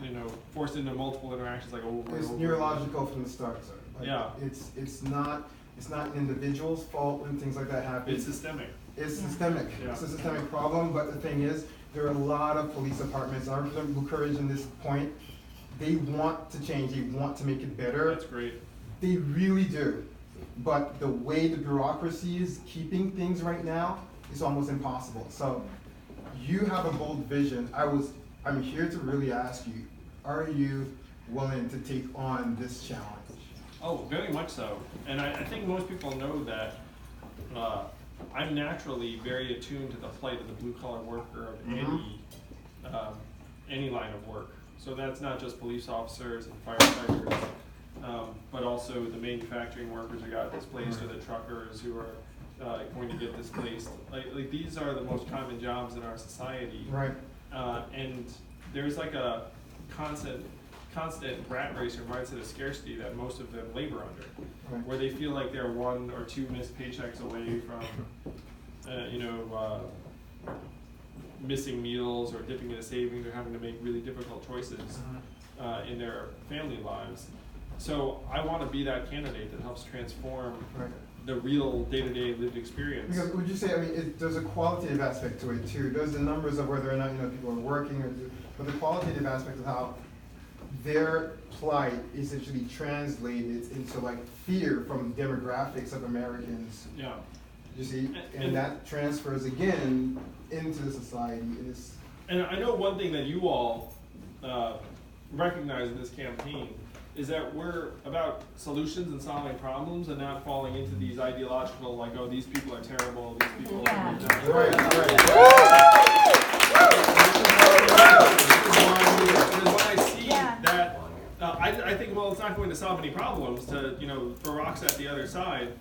Speaker 2: you know, forced into multiple interactions like over
Speaker 12: it's
Speaker 2: and over.
Speaker 12: neurological from the start, sir. Like,
Speaker 2: yeah.
Speaker 12: It's not an individual's fault when things like that happen.
Speaker 2: It's systemic.
Speaker 12: It's systemic. Yeah. It's a systemic problem, but the thing is, there are a lot of police departments, I represent Blue Courage in this point, they want to change, they want to make it better.
Speaker 2: That's great. They
Speaker 12: really do. But the way the bureaucracy is keeping things right now is almost impossible. So you have a bold vision. I'm here to really ask you, are you willing to take on this challenge?
Speaker 2: Oh, very much so. And I think most people know that I'm naturally very attuned to the plight of the blue-collar worker of any line of work. So that's not just police officers and firefighters, but also the manufacturing workers who got displaced, or the truckers who are going to get displaced. Like these are the most common jobs in our society.
Speaker 12: Right.
Speaker 2: And there's like a constant rat race or mindset of scarcity that most of them labor under, where they feel like they're 1 or 2 missed paychecks away from, missing meals or dipping into savings or having to make really difficult choices in their family lives. So I want to be that candidate that helps transform the real day-to-day lived experience.
Speaker 12: Because would you say, I mean, there's a qualitative aspect to it too. There's the numbers of whether or not people are working, but the qualitative aspect of how their plight essentially translated into like fear from demographics of Americans.
Speaker 2: Yeah.
Speaker 12: You see, and that transfers again into the society.
Speaker 2: And I know one thing that you all recognize in this campaign is that we're about solutions and solving problems and not falling into these ideological, like, oh, these people are terrible, these people are because when I see that, I think, well, it's not going to solve any problems to, throw rocks at the other side,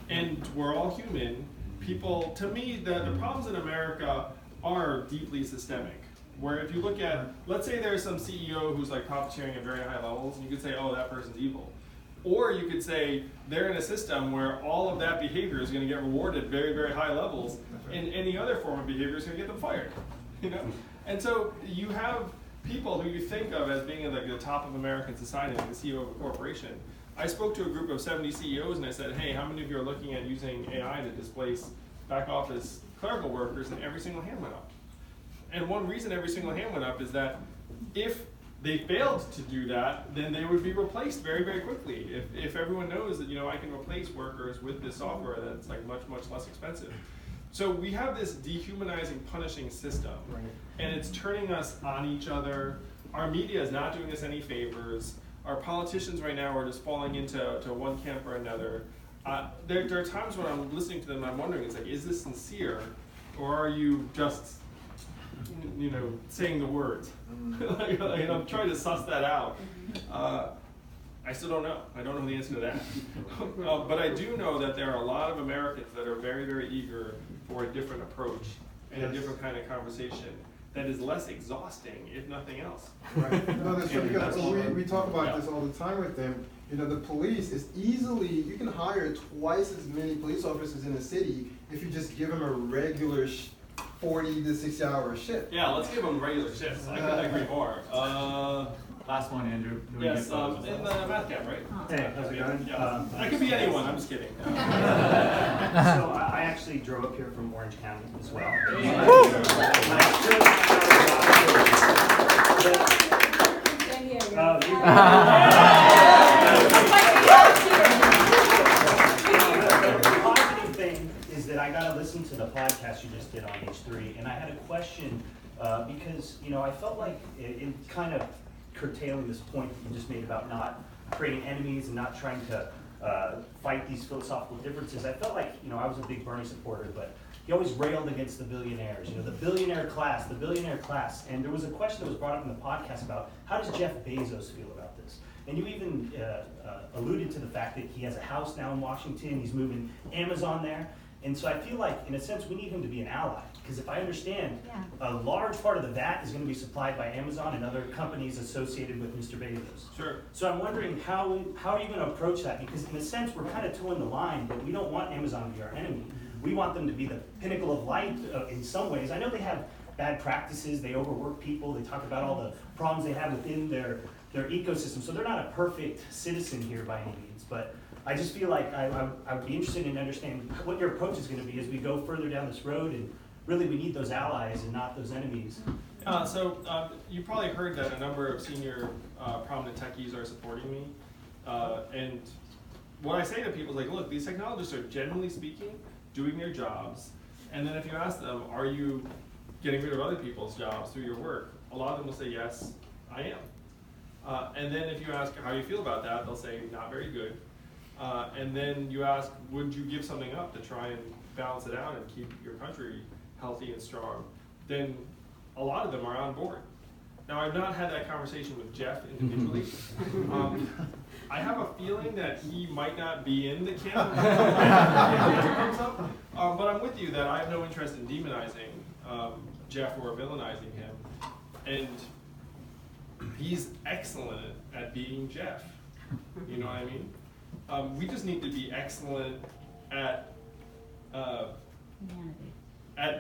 Speaker 2: and we're all human. People, to me, the problems in America are deeply systemic. Where if you look at, let's say there's some CEO who's like profiteering at very high levels, and you could say, oh, that person's evil. Or you could say they're in a system where all of that behavior is going to get rewarded at very, very high levels, and any other form of behavior is going to get them fired. And so you have people who you think of as being at like the top of American society, like the CEO of a corporation. I spoke to a group of 70 CEOs and I said, hey, how many of you are looking at using AI to displace back office clerical workers? And every single hand went up. And one reason every single hand went up is that if they failed to do that, then they would be replaced very, very quickly. If everyone knows that, I can replace workers with this software that's like much, much less expensive. So we have this dehumanizing, punishing system, and it's turning us on each other. Our media is not doing us any favors. Our politicians right now are just falling into one camp or another. There are times when I'm listening to them and I'm wondering, it's like, is this sincere, or are you just saying the words? like, I'm trying to suss that out. I still don't know. I don't know the answer to that. But I do know that there are a lot of Americans that are very, very eager for a different approach and a different kind of conversation that is less exhausting, if nothing else.
Speaker 12: Right. No, that's true, because we talk about this all the time with them. The police is you can hire twice as many police officers in a city if you just give them a regular 40 to 60 hour shift.
Speaker 2: Yeah, let's give them regular shifts. I couldn't agree more.
Speaker 1: Last one, Andrew.
Speaker 2: Yes, in the math camp, right?
Speaker 13: Hey, how's it going?
Speaker 2: Yeah. I could be anyone, I'm just kidding.
Speaker 13: So I actually drove up here from Orange County as well. The positive thing is that I got to listen to the podcast you just did on H3, and I had a question because I felt like in kind of curtailing this point that you just made about not creating enemies and not trying to fight these philosophical differences. I felt like I was a big Bernie supporter, but he always railed against the billionaires, the billionaire class. And there was a question that was brought up in the podcast about how does Jeff Bezos feel about this? And you even alluded to the fact that he has a house now in Washington, he's moving Amazon there. And so I feel like, in a sense, we need him to be an ally. Because if I understand, a large part of the VAT is going to be supplied by Amazon and other companies associated with Mr. Bezos.
Speaker 2: Sure.
Speaker 13: So I'm wondering, how are you going to approach that? Because in a sense, we're kind of towing the line, but we don't want Amazon to be our enemy. We want them to be the pinnacle of life in some ways. I know they have bad practices, they overwork people, they talk about all the problems they have within their ecosystem. So they're not a perfect citizen here by any means. But I just feel like I would be interested in understanding what your approach is going to be as we go further down this road, and really we need those allies and not those enemies.
Speaker 2: You probably heard that a number of senior prominent techies are supporting me. And what I say to people is like, look, these technologists are generally speaking doing their jobs, and then if you ask them, are you getting rid of other people's jobs through your work? A lot of them will say, yes, I am. And then if you ask how you feel about that, they'll say, not very good. And then you ask, would you give something up to try and balance it out and keep your country healthy and strong? Then a lot of them are on board. Now, I've not had that conversation with Jeff individually. I have a feeling that he might not be in the camp when it comes up. But I'm with you that I have no interest in demonizing Jeff or villainizing him. And he's excellent at being Jeff. You know what I mean? We just need to be excellent at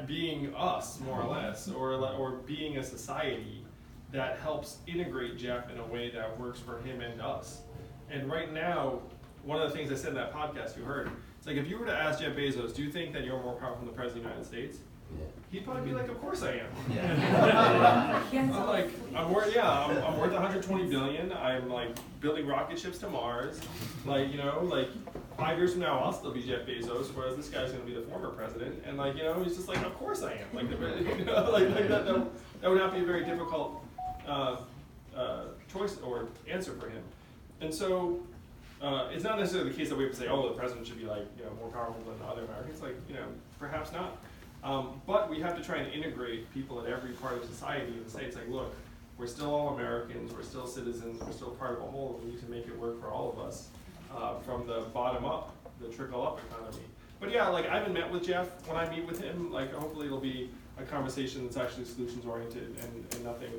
Speaker 2: being us, more or less, or being a society that helps integrate Jeff in a way that works for him and us. And right now, one of the things I said in that podcast you heard, it's like if you were to ask Jeff Bezos, do you think that you're more powerful than the President of the United States? Yeah. He'd probably be like, of course I am. Yeah. I'm like, I'm worth $120 billion. I'm like building rocket ships to Mars. Like, 5 years from now, I'll still be Jeff Bezos, whereas this guy's going to be the former president. And he's just like, of course I am. Like, that would not be a very difficult choice or answer for him. And so it's not necessarily the case that we have to say, oh, the president should be like, more powerful than other Americans. Like, perhaps not. But we have to try and integrate people in every part of society and say, it's like, look, we're still all Americans, we're still citizens, we're still part of a whole, and we need to make it work for all of us from the bottom up, the trickle up economy. But yeah, like I haven't met with Jeff. When I meet with him, like hopefully it'll be a conversation that's actually solutions oriented and nothing,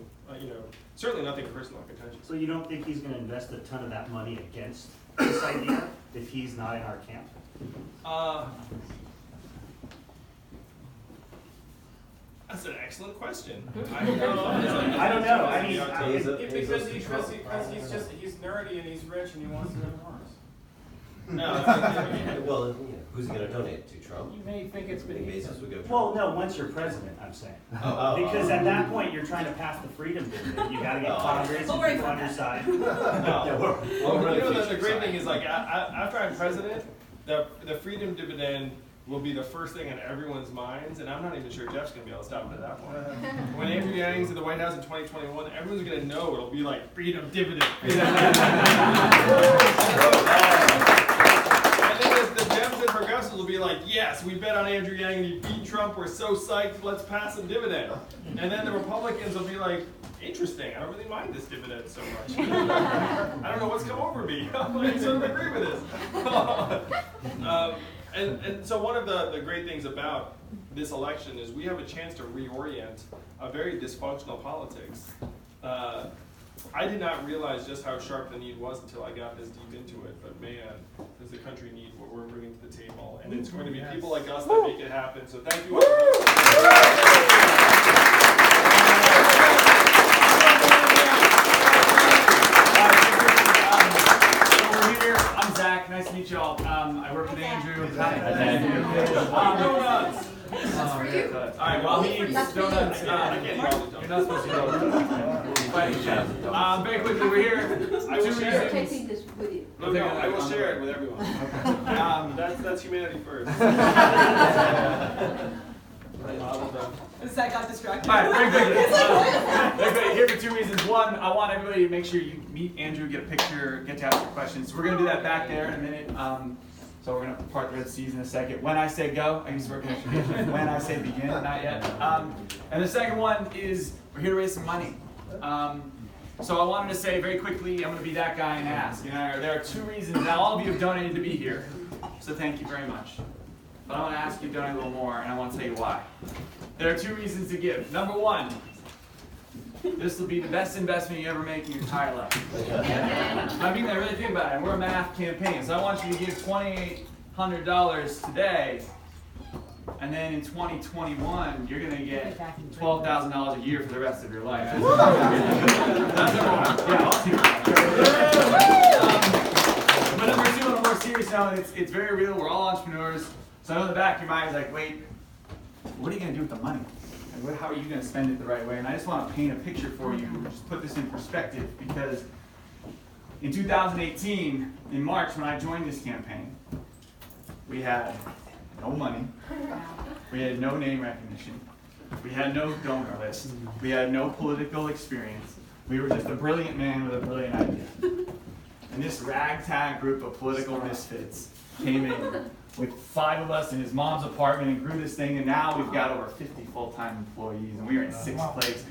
Speaker 2: certainly nothing personal or contentious.
Speaker 13: So you don't think he's gonna invest a ton of that money against this idea if he's not in our camp?
Speaker 2: That's an excellent question.
Speaker 5: I don't know. I mean,
Speaker 14: because he's nerdy and he's rich and he wants to live on Mars.
Speaker 2: No.
Speaker 15: Well, who's he going to donate to? Trump?
Speaker 14: You may think it's been
Speaker 15: Bezos would go.
Speaker 13: Well, no, once you're president, I'm saying. Because at that point, you're trying to pass the freedom dividend. You got to get Congress and people on your side.
Speaker 2: The great thing is, like, after I'm president, the freedom dividend will be the first thing on everyone's minds, and I'm not even sure Jeff's going to be able to stop it at that point. When Andrew Yang's in the White House in 2021, everyone's going to know it'll be like freedom dividend. And then the Dems and progressives will be like, yes, we bet on Andrew Yang and he beat Trump, we're so psyched, let's pass a dividend. And then the Republicans will be like, interesting, I don't really mind this dividend so much. I don't know what's come over me. I sort of agree with this. And so one of the great things about this election is we have a chance to reorient a very dysfunctional politics. I did not realize just how sharp the need was until I got this deep into it, but man, does the country need what we're bringing to the table. And it's going to be people like us that make it happen, so thank you all.
Speaker 5: Nice to meet y'all. I work with Andrew.
Speaker 2: Donuts!
Speaker 3: That's for you.
Speaker 5: Alright, while he eats donuts, you're not supposed to go. Very quickly, we're here.
Speaker 2: I will share it.
Speaker 3: Taking this with you.
Speaker 2: No, I will share it with everyone. That's humanity first.
Speaker 4: Zach got distracted.
Speaker 5: Alright, very quickly. Here for two reasons. One, I want everybody to make sure you meet Andrew, get a picture, get to ask your questions. So we're going to do that back there in a minute. So we're going to part the Red Seas in a second. When I say go, I use to work in education. When I say begin, not yet. And the second one is we're here to raise some money. So I wanted to say very quickly, I'm going to be that guy and ask. There are two reasons. Now, all of you have donated to be here. So thank you very much. But I want to ask you to donate a little more, and I want to tell you why. There are two reasons to give. Number one, this will be the best investment you ever make in your entire life. I mean, I really think about it. We're a math campaign, so I want you to give $2,800 today, and then in 2021, you're going to get $12,000 a year for the rest of your life. That's number one. Yeah, I'll see you. But number two, on a more serious note, it's very real. We're all entrepreneurs. So I know in the back of your mind is like, wait, what are you going to do with the money? And how are you going to spend it the right way? And I just want to paint a picture for you, just put this in perspective, because in 2018, in March, when I joined this campaign, we had no money, we had no name recognition, we had no donor list, we had no political experience, we were just a brilliant man with a brilliant idea. And this ragtag group of political misfits came in with 5 of us in his mom's apartment and grew this thing, and now we've got over 50 full-time employees, and we are in 6th place.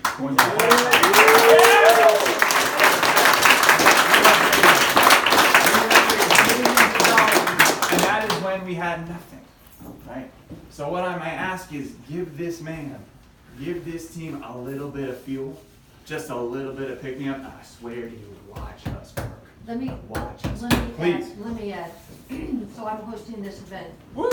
Speaker 5: And that is when we had nothing, right? So what I might ask is, give this man, give this team a little bit of fuel, just a little bit of pick-me-up, and I swear to you, watch us work.
Speaker 3: Let me add. So I'm hosting this event. I'm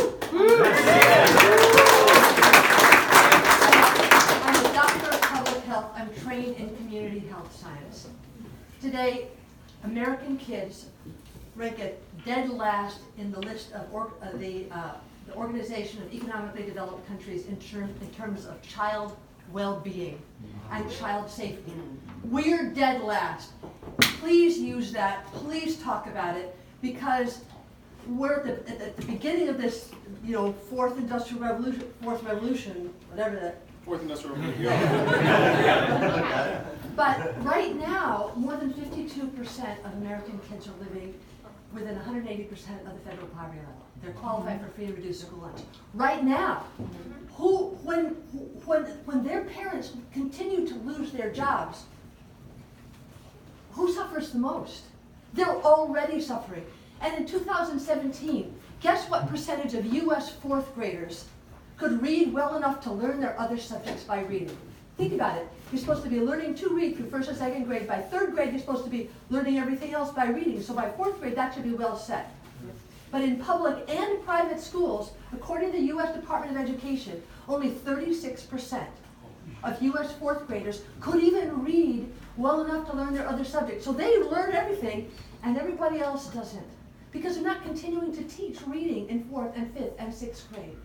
Speaker 3: a doctor of public health. I'm trained in community health science. Today, American kids rank at dead last in the list of the Organization of Economically Developed Countries in terms of child well-being and child safety. We're dead last. Please use that. Please talk about it, because we're at the beginning of this, fourth revolution, whatever that.
Speaker 2: Fourth industrial revolution.
Speaker 3: But right now, more than 52% of American kids are living within 180% of the federal poverty level. They're qualified for free and reduced school lunch. Right now, when their parents continue to lose their jobs, who suffers the most? They're already suffering. And in 2017, guess what percentage of US fourth graders could read well enough to learn their other subjects by reading? Think about it. You're supposed to be learning to read through first and second grade. By third grade, you're supposed to be learning everything else by reading. So by fourth grade, that should be well set. But in public and private schools, according to the US Department of Education, only 36% of US fourth graders could even read well enough to learn their other subjects. So they learn everything, and everybody else doesn't. Because they're not continuing to teach reading in fourth and fifth and sixth grade.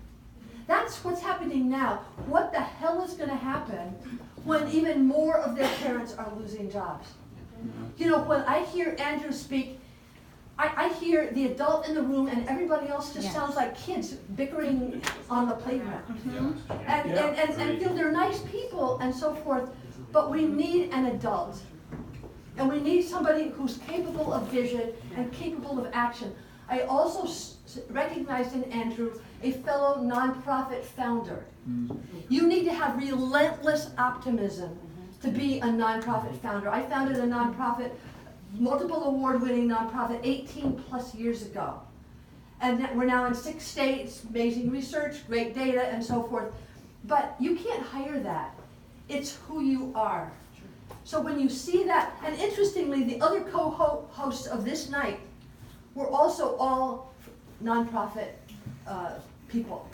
Speaker 3: That's what's happening now. What the hell is going to happen when even more of their parents are losing jobs? You know, when I hear Andrew speak, I hear the adult in the room and everybody else just sounds like kids bickering on the playground. And you know, they're nice people and so forth, but we need an adult. And we need somebody who's capable of vision and capable of action. I also recognized in Andrew a fellow nonprofit founder. You need to have relentless optimism to be a nonprofit founder. I founded a nonprofit, multiple award-winning nonprofit 18 plus years ago. And we're now in 6 states, amazing research, great data, and so forth. But you can't hire that. It's who you are. So when you see that, and interestingly, the other co-hosts of this night were also all nonprofit people.